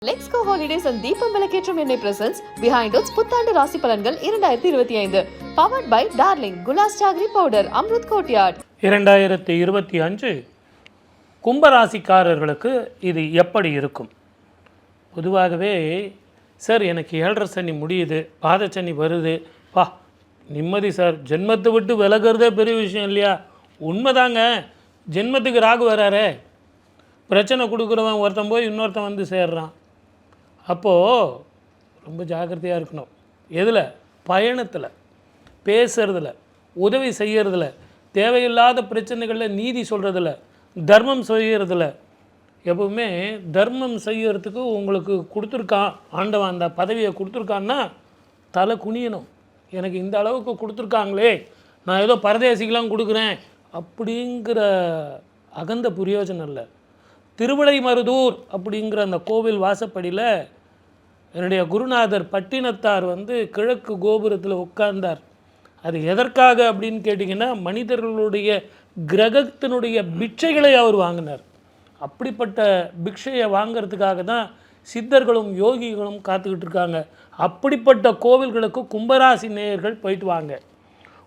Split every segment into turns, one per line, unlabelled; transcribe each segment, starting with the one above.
Let's go holidays and Deepam Velaketram Ennai presents Behind Us புத்தாண்டு ராசி பலன்கள் 2025 powered by Darling Gulas Chagri Powder Amrut Courtyard
2025 கும்பராசிக்காரர்களுக்கு இது எப்படி இருக்கும்? பொதுவாகவே சார் எனக்கு 7.5 சனி முடியுது, பாதச்சனி வருது, நிம்மதி சார், ஜென்மத்தை விட்டு விலகிறதே பெரிய விஷயம் இல்லையா? உண்மைதாங்க, ஜென்மத்துக்கு ராகு வராரே, பிரச்சனை கொடுக்குறவன் ஒருத்தன் போய் இன்னொருத்தன் வந்து சேர்றான். அப்போது ரொம்ப ஜாக்கிரதையாக இருக்கணும். எதில்? பயணத்தில், பேசுகிறதுல, உதவி செய்கிறதுல, தேவையில்லாத பிரச்சனைகளில் நீதி சொல்கிறதில்ல, தர்மம் செய்கிறதில்ல. எப்பவுமே தர்மம் செய்கிறதுக்கு உங்களுக்கு கொடுத்துருக்கான் ஆண்டவன், அந்த பதவியை கொடுத்துருக்கான்னா தலை குனியணும். எனக்கு இந்த அளவுக்கு கொடுத்துருக்காங்களே, நான் ஏதோ பரதேசிக்கெலாம் கொடுக்குறேன் அப்படிங்கிற அகந்த பிரயோஜனம் இல்லை. திருவிடைமருதூர் அப்படிங்கிற அந்த கோவில் வாசப்படியில் என்னுடைய குருநாதர் பட்டினத்தார் வந்து கிழக்கு கோபுரத்தில் உட்கார்ந்தார். அது எதற்காக அப்படின்னு கேட்டிங்கன்னா, மனிதர்களுடைய கிரகத்தினுடைய பிட்சைகளை அவர் வாங்கினார். அப்படிப்பட்ட பிக்ஷையை வாங்கிறதுக்காக தான் சித்தர்களும் யோகிகளும் காத்துக்கிட்டு இருக்காங்க. அப்படிப்பட்ட கோவில்களுக்கு கும்பராசி நேயர்கள் போயிட்டு வாங்க.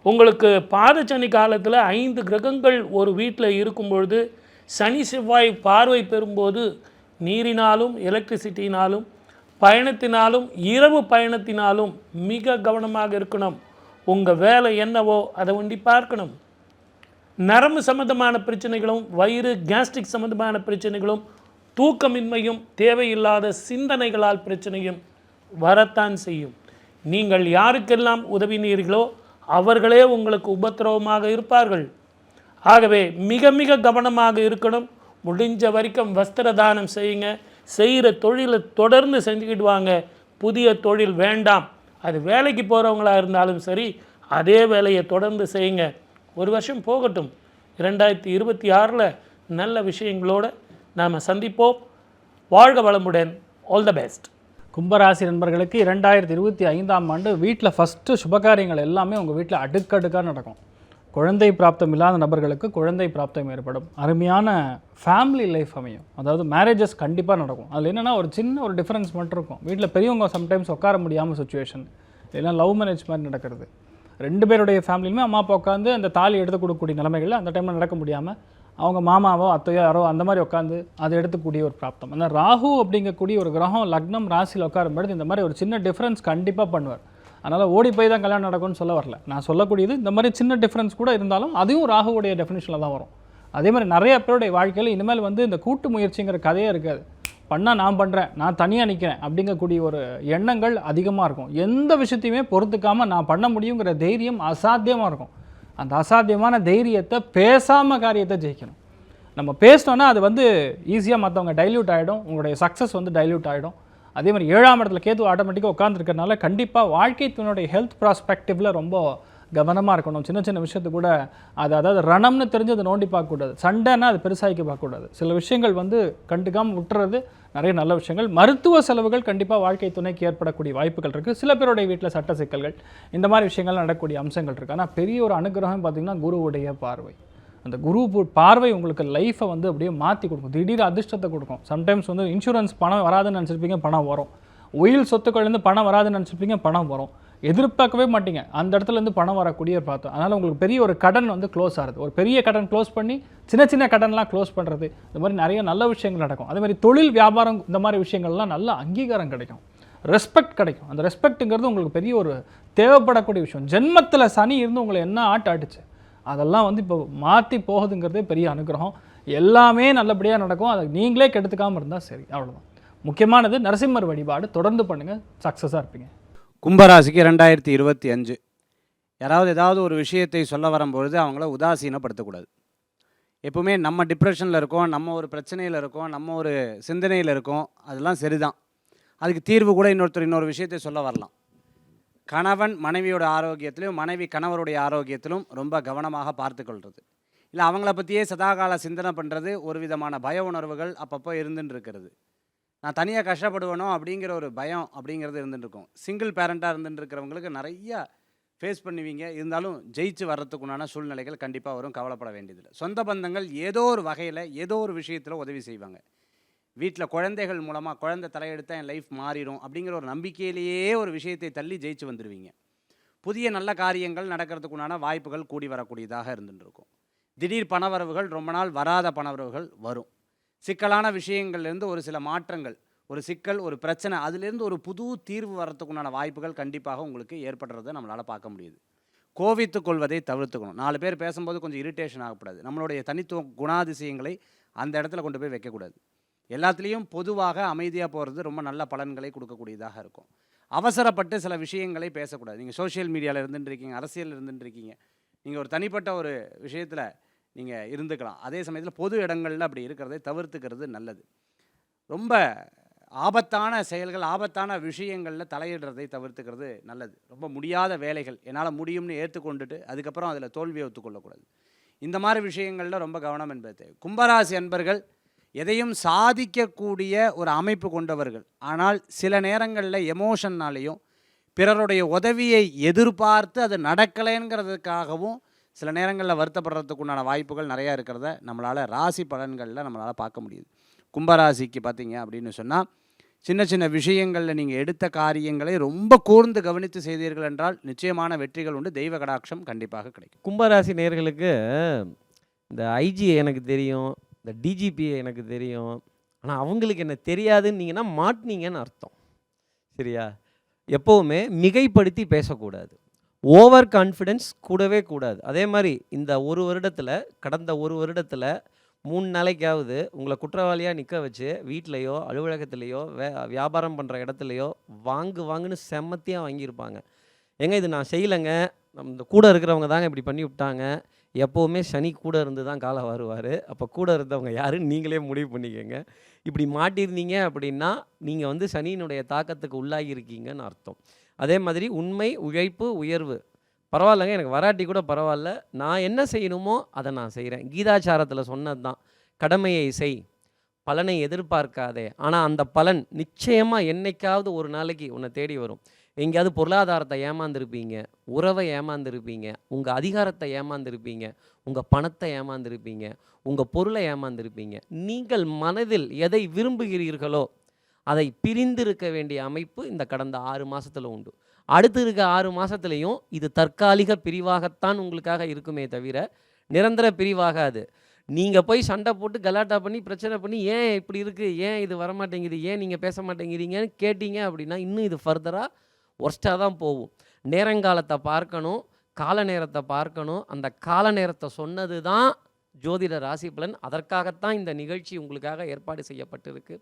உங்களுக்கு பாதச்சனி காலத்தில் 5 கிரகங்கள் ஒரு வீட்டில் இருக்கும் பொழுது, சனி செவ்வாய் பார்வை பெறும்போது நீரினாலும் எலக்ட்ரிசிட்டினாலும் பயணத்தினாலும் இரவு பயணத்தினாலும் மிக கவனமாக இருக்கணும். உங்கள் வேலை என்னவோ அதை ஒண்டி பார்க்கணும். நரம்பு சம்பந்தமான பிரச்சனைகளும், வயிறு கேஸ்ட்ரிக் சம்பந்தமான பிரச்சனைகளும், தூக்கமின்மையும், தேவையில்லாத சிந்தனைகளால் பிரச்சனையும் வரத்தான் செய்யும். நீங்கள் யாருக்கெல்லாம் உதவினீர்களோ அவர்களே உங்களுக்கு உபத்திரவமாக இருப்பார்கள். ஆகவே மிக மிக கவனமாக இருக்கணும். முடிஞ்ச வரைக்கும் வஸ்திர தானம் செய்யுங்க. செய்கிற தொழிலை தொடர்ந்து செஞ்சுக்கிட்டு வாங்க. புதிய தொழில் வேண்டாம். அது வேலைக்கு போகிறவங்களாக இருந்தாலும் சரி, அதே வேலையை தொடர்ந்து செய்யுங்க. ஒரு வருஷம் போகட்டும். 2026 நல்ல விஷயங்களோடு நாம் சந்திப்போம். வாழ்க வளமுடன். All the best.
கும்பராசி நண்பர்களுக்கு 2025ஆம் ஆண்டு வீட்டில் ஃபஸ்ட்டு சுபகாரியங்கள் எல்லாமே உங்கள் வீட்டில் அடுக்கடுக்காக நடக்கும். குழந்தை பிராப்தம் இல்லாத நபர்களுக்கு குழந்தை பிராப்தம் ஏற்படும். அருமையான ஃபேமிலி லைஃப் அமையும். அதாவது மேரேஜஸ் கண்டிப்பாக நடக்கும். அதில் என்னென்னா ஒரு சின்ன ஒரு டிஃப்ரென்ஸ் மட்டும் இருக்கும். வீட்டில் பெரியவங்க சம்டைம்ஸ் உட்கார முடியாமல் சுச்சுவேஷன், இல்லைன்னா லவ் மேரேஜ் மாதிரி நடக்கிறது. 2 பேருடைய ஃபேமிலியுமே அம்மா அப்பா உட்காந்து அந்த தாலி எடுத்து கொடுக்கக்கூடிய நிலைமைகள் அந்த டைமில் நடக்க முடியாமல் அவங்க மாமாவோ அத்தையோ யாரோ அந்த மாதிரி உட்காந்து அதை எடுத்துக்கூடிய ஒரு பிராப்தம். அந்த ராகு அப்படிங்கக்கூடிய ஒரு கிரகம் லக்னம் ராசியில் உட்காரும்பொழுது இந்த மாதிரி ஒரு சின்ன டிஃப்ரென்ஸ் கண்டிப்பாக பண்ணுவார். அதனால் ஓடி போய் தான் கல்யாணம் நடக்கும்னு சொல்ல வரல. நான் சொல்லக்கூடியது இந்த மாதிரி சின்ன டிஃப்ரென்ஸ் கூட இருந்தாலும் அதுவும் ராகுவுடைய டெஃபினிஷனில் தான் வரும். அதே மாதிரி நிறைய பேருடைய வாழ்க்கையில் இனிமேல் வந்து இந்த கூட்டு முயற்சிங்கிற கதையே இருக்காது. பண்ணால் நான் பண்ணுறேன், நான் தனியாக நிற்கிறேன் அப்படிங்கக்கூடிய ஒரு எண்ணங்கள் அதிகமாக இருக்கும். எந்த விஷயத்தையுமே பொறுத்துக்காமல் நான் பண்ண முடியுங்கிற தைரியம் அசாத்தியமாக இருக்கும். அந்த அசாத்தியமான தைரியத்தை பேசாமல் காரியத்தை ஜெயிக்கணும். நம்ம பேசினோன்னா அது வந்து ஈஸியாக மற்றவங்க டைல்யூட் ஆகிடும். உங்களுடைய சக்ஸஸ் வந்து டைல்யூட் ஆகிடும். அதே மாதிரி 7ஆம் இடத்துல கேது ஆட்டோமேட்டிக்காக உட்காந்துருக்கறனால கண்டிப்பாக வாழ்க்கை துணையுடைய ஹெல்த் ப்ராஸ்பெக்டிவில் ரொம்ப கவனமாக இருக்கணும். சின்ன சின்ன விஷயத்து கூட அதாவது ரணம்னு தெரிஞ்சு அதை நோண்டி பார்க்கக்கூடாது. சண்டைன்னா அது பெருசாக்கி பார்க்கக்கூடாது. சில விஷயங்கள் வந்து கண்டுக்காமல் விட்டுறது நிறைய நல்ல விஷயங்கள். மருத்துவ செலவுகள் கண்டிப்பாக வாழ்க்கை துணைக்கு ஏற்படக்கூடிய வாய்ப்புகள் இருக்குது. சில பேருடைய வீட்டில் சட்ட சிக்கல்கள் இந்த மாதிரி விஷயங்கள் நடக்கக்கூடிய அம்சங்கள் இருக்குது. ஆனால் பெரிய ஒரு அனுகிரகம் பார்த்திங்கன்னா குருவுடைய பார்வை. அந்த குரு பார்வை உங்களுக்கு லைஃப்பை வந்து அப்படியே மாற்றி கொடுக்கும். திடீர் அதிர்ஷ்டத்தை கொடுக்கும். சம்டைம்ஸ் வந்து இன்சூரன்ஸ் பணம் வராதுன்னு நினச்சிருப்பீங்க, பணம் வரும். உயில் சொத்துக்கள்லேருந்து பணம் வராதுன்னு நினச்சிருப்பீங்க, பணம் வரும். எதிர்பார்க்கவே மாட்டீங்க, அந்த இடத்துலேருந்து பணம் வரக்கூடிய பார்த்தோம். அதனால் உங்களுக்கு பெரிய ஒரு கடன் வந்து க்ளோஸ் ஆகுது. ஒரு பெரிய கடன் க்ளோஸ் பண்ணி சின்ன சின்ன கடன்லாம் க்ளோஸ் பண்ணுறது, இந்த மாதிரி நிறைய நல்ல விஷயங்கள் நடக்கும். அதே மாதிரி தொழில் வியாபாரம் இந்த மாதிரி விஷயங்கள்லாம் நல்ல அங்கீகாரம் கிடைக்கும், ரெஸ்பெக்ட் கிடைக்கும். அந்த ரெஸ்பெக்ட்டுங்கிறது உங்களுக்கு பெரிய ஒரு தேவைப்படக்கூடிய விஷயம். ஜென்மத்தில் சனி இருந்து உங்களை என்ன ஆட்டுச்சு அதெல்லாம் வந்து இப்போ மாற்றி போகுதுங்கிறதே பெரிய அனுகிரகம். எல்லாமே நல்லபடியாக நடக்கும். அதை நீங்களே கெடுத்துக்காமல் இருந்தால் சரி, அவ்வளோதான். முக்கியமானது நரசிம்மர் வழிபாடு தொடர்ந்து பண்ணுங்கள், சக்ஸஸாக இருப்பீங்க.
கும்பராசிக்கு 2025 ஏதாவது ஒரு விஷயத்தை சொல்ல வரும்பொழுது அவங்கள உதாசீனப்படுத்தக்கூடாது. எப்பவுமே நம்ம டிப்ரெஷனில் இருக்கோம், நம்ம ஒரு பிரச்சனையில் இருக்கோம், நம்ம ஒரு சிந்தனையில் இருக்கோம், அதெல்லாம் சரிதான். அதுக்கு தீர்வு கூட இன்னொரு விஷயத்தை சொல்ல வரலாம். கணவன் மனைவியோட ஆரோக்கியத்திலும், மனைவி கணவருடைய ஆரோக்கியத்திலும் ரொம்ப கவனமாக பார்த்து கொள்வது. இல்லை அவங்கள பற்றியே சதாகால சிந்தனை பண்ணுறது, ஒரு விதமான பய உணர்வுகள் அப்பப்போ இருந்துட்டு இருக்கிறது. நான் தனியாக கஷ்டப்படுவேனோ அப்படிங்கிற ஒரு பயம் அப்படிங்கிறது இருந்துட்டுருக்கும். சிங்கிள் பேரண்ட்டாக இருந்துட்டு இருக்கிறவங்களுக்கு நிறையா ஃபேஸ் பண்ணுவீங்க. இருந்தாலும் ஜெயிச்சு வர்றதுக்குண்டான சூழ்நிலைகள் கண்டிப்பாக வரும். கவலைப்பட வேண்டியதில்லை. சொந்த பந்தங்கள் ஏதோ ஒரு வகையில் ஏதோ ஒரு விஷயத்தில் உதவி செய்வாங்க. வீட்டில் குழந்தைகள் மூலமாக குழந்தை தலையெடுத்தால் என் லைஃப் மாறிடும் அப்படிங்கிற ஒரு நம்பிக்கையிலேயே ஒரு விஷயத்தை தள்ளி ஜெயிச்சு வந்துடுவீங்க. புதிய நல்ல காரியங்கள் நடக்கிறதுக்குண்டான வாய்ப்புகள் கூடி வரக்கூடியதாக இருந்துருக்கும். திடீர் பணவரவுகள், ரொம்ப நாள் வராத பணவரவுகள் வரும். சிக்கலான விஷயங்கள்லேருந்து ஒரு சில மாற்றங்கள், ஒரு சிக்கல், ஒரு பிரச்சனை, அதுலேருந்து ஒரு புது தீர்வு வரத்துக்குண்டான வாய்ப்புகள் கண்டிப்பாக உங்களுக்கு ஏற்படுறதை நம்மளால் பார்க்க முடியுது. கோவித்து கொள்வதை தவிர்த்துக்கணும். 4 பேர் பேசும்போது கொஞ்சம் இரிட்டேஷன் ஆகக்கூடாது. நம்மளுடைய தனித்துவ குணாதிசயங்களை அந்த இடத்துல கொண்டு போய் வைக்கக்கூடாது. எல்லாத்துலேயும் பொதுவாக அமைதியாக போகிறது ரொம்ப நல்ல பலன்களை கொடுக்கக்கூடியதாக இருக்கும். அவசரப்பட்டு சில விஷயங்களை பேசக்கூடாது. நீங்கள் சோஷியல் மீடியாவில் இருந்துட்டுருக்கீங்க, அரசியல் இருந்துட்டுருக்கீங்க, நீங்கள் ஒரு தனிப்பட்ட ஒரு விஷயத்தில் நீங்கள் இருந்துக்கலாம். அதே சமயத்தில் பொது இடங்களில் அப்படி இருக்கிறதை தவிர்த்துக்கிறது நல்லது. ரொம்ப ஆபத்தான செயல்கள், ஆபத்தான விஷயங்களில் தலையிடுறதை தவிர்த்துக்கிறது நல்லது. ரொம்ப முடியாத வேலைகள் என்னால் முடியும்னு ஏற்றுக்கொண்டுட்டு அதுக்கப்புறம் அதில் தோல்வியை ஒத்துக்கொள்ளக்கூடாது. இந்த மாதிரி விஷயங்களில் ரொம்ப கவனம் என்பது தேவை. கும்பராசி அன்பர்கள் எதையும் சாதிக்கக்கூடிய ஒரு அமைப்பு கொண்டவர்கள். ஆனால் சில நேரங்களில் எமோஷன்னாலேயும் பிறருடைய உதவியை எதிர்பார்த்து அது நடக்கலைங்கிறதுக்காகவும் சில நேரங்களில் வருத்தப்படுறதுக்குண்டான வாய்ப்புகள் நிறையா இருக்கிறத நம்மளால் ராசி பலன்களில் நம்மளால் பார்க்க முடியுது. கும்பராசிக்கு பார்த்தீங்க அப்படின்னு சொன்னால், சின்ன சின்ன விஷயங்களில் நீங்கள் எடுத்த காரியங்களை ரொம்ப கூர்ந்து கவனித்து செய்தீர்கள் என்றால் நிச்சயமான வெற்றிகள் உண்டு. தெய்வ கடாட்சம் கண்டிப்பாக கிடைக்கும்.
கும்பராசி நேயர்களுக்கு இந்த ஐஜி எனக்கு தெரியும், இந்த டிஜிபி எனக்கு தெரியும், ஆனால் அவங்களுக்கு என்ன தெரியாதுன்னீங்கன்னா மாட்டினீங்கன்னு அர்த்தம். சரியா? எப்போவுமே மிகைப்படுத்தி பேசக்கூடாது. ஓவர் கான்ஃபிடென்ஸ் கூடவே கூடாது. அதே மாதிரி இந்த கடந்த ஒரு வருடத்தில் 3 நாளைக்காவது உங்களை குற்றவாளியாக நிற்க வச்சு வீட்லேயோ அலுவலகத்துலேயோ வியாபாரம் பண்ணுற இடத்துலையோ வாங்குன்னு செம்மத்தியாக வாங்கியிருப்பாங்க. ஏங்க இது நான் செய்யலைங்க, இந்த கூட இருக்கிறவங்க தாங்க இப்படி பண்ணி விட்டாங்க. எப்போவுமே சனி கூட இருந்து தான் காலம் வருவார். அப்போ கூட இருந்தவங்க யாருன்னு நீங்களே முடிவு பண்ணிக்கோங்க. இப்படி மாட்டியிருந்தீங்க அப்படின்னா நீங்கள் சனியினுடைய தாக்கத்துக்கு உள்ளாகியிருக்கீங்கன்னு அர்த்தம். அதே மாதிரி உண்மை, உழைப்பு, உயர்வு பரவாயில்லைங்க, எனக்கு வராட்டி கூட பரவாயில்ல, நான் என்ன செய்யணுமோ அதை நான் செய்கிறேன். கீதாச்சாரத்தில் சொன்னது தான், கடமையை செய், பலனை எதிர்பார்க்காதே. ஆனால் அந்த பலன் நிச்சயமாக என்னைக்காவது ஒரு நாளைக்கு உன்னை தேடி வரும். எங்கேயாவது பொருளாதாரத்தை ஏமாந்துருப்பீங்க, உறவை ஏமாந்துருப்பீங்க, உங்கள் அதிகாரத்தை ஏமாந்துருப்பீங்க, உங்கள் பணத்தை ஏமாந்துருப்பீங்க, உங்கள் பொருளை ஏமாந்துருப்பீங்க. நீங்கள் மனதில் எதை விரும்புகிறீர்களோ அதை பிரிந்திருக்க வேண்டிய அமைப்பு இந்த கடந்த 6 மாதத்தில் உண்டு. அடுத்து இருக்க 6 மாதத்துலேயும் இது தற்காலிக பிரிவாகத்தான் உங்களுக்காக இருக்குமே தவிர நிரந்தர பிரிவாகாது. நீங்கள் போய் சண்டை போட்டு கலாட்டா பண்ணி பிரச்சனை பண்ணி ஏன் இப்படி இருக்குது, ஏன் இது வரமாட்டேங்குது, ஏன் நீங்கள் பேச மாட்டேங்கிறீங்கன்னு கேட்டிங்க அப்படின்னா இன்னும் இது ஃபர்தராக ஒர்ஸ்ட்டாக தான் போகும். நேரங்காலத்தை பார்க்கணும், கால நேரத்தை பார்க்கணும். அந்த கால நேரத்தை சொன்னது தான் ஜோதிட ராசி பலன். அதற்காகத்தான் இந்த நிகழ்ச்சி உங்களுக்காக ஏற்பாடு செய்யப்பட்டிருக்கு.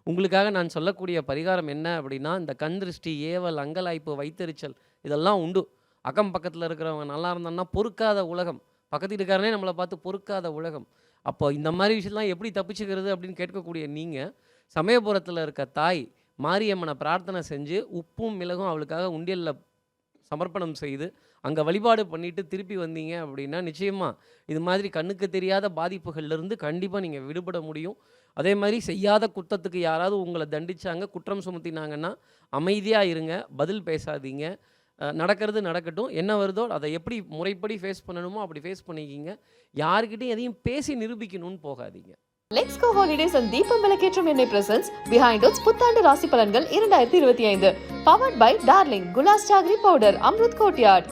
உங்களுக்காக நான் சொல்லக்கூடிய பரிகாரம் என்ன அப்படின்னா, இந்த கண் திருஷ்டி, ஏவல், அங்கலாய்ப்பு, வைத்தறிச்சல் இதெல்லாம் உண்டு. அக்கம் பக்கத்தில் இருக்கிறவங்க நல்லா இருந்தோம்னா பொறுக்காத உலகம், பக்கத்து வீட்டுக்காரனே நம்மளை பார்த்து பொறுக்காத உலகம். அப்போ இந்த மாதிரி விஷயம்லாம் எப்படி தப்பிச்சுக்கிறது அப்படின்னு கேட்கக்கூடிய நீங்கள் சமயபுரத்தில் இருக்க தாய் மாரியம்மனை பிரார்த்தனை செஞ்சு உப்பும் மிளகும் அவளுக்காக உண்டியலில் சமர்ப்பணம் செய்து அங்கே வழிபாடு பண்ணிவிட்டு திருப்பி வந்தீங்க அப்படின்னா நிச்சயமாக இது மாதிரி கண்ணுக்கு தெரியாத பாதிப்புகள்லேருந்து கண்டிப்பாக நீங்கள் விடுபட முடியும். அதே மாதிரி செய்யாத குற்றத்துக்கு யாராவது உங்களை தண்டிச்சாங்க, குற்றம் சுமத்தினாங்கன்னா அமைதியாக இருங்க, பதில் பேசாதீங்க. நடக்கிறது நடக்கட்டும், என்ன வருதோ அதை எப்படி முறைப்படி ஃபேஸ் பண்ணணுமோ அப்படி ஃபேஸ் பண்ணிக்கிங்க. யாருக்கிட்டையும் எதையும் பேசி நிரூபிக்கணும்னு போகாதீங்க.
Let's go holidays and தீபம் விளக்கேற்றும் எண்ணெய் presents behind us புத்தாண்டு ராசி பலன்கள் 2025 powered by Darling, Gulas Chagri Powder, Amrut Courtyard.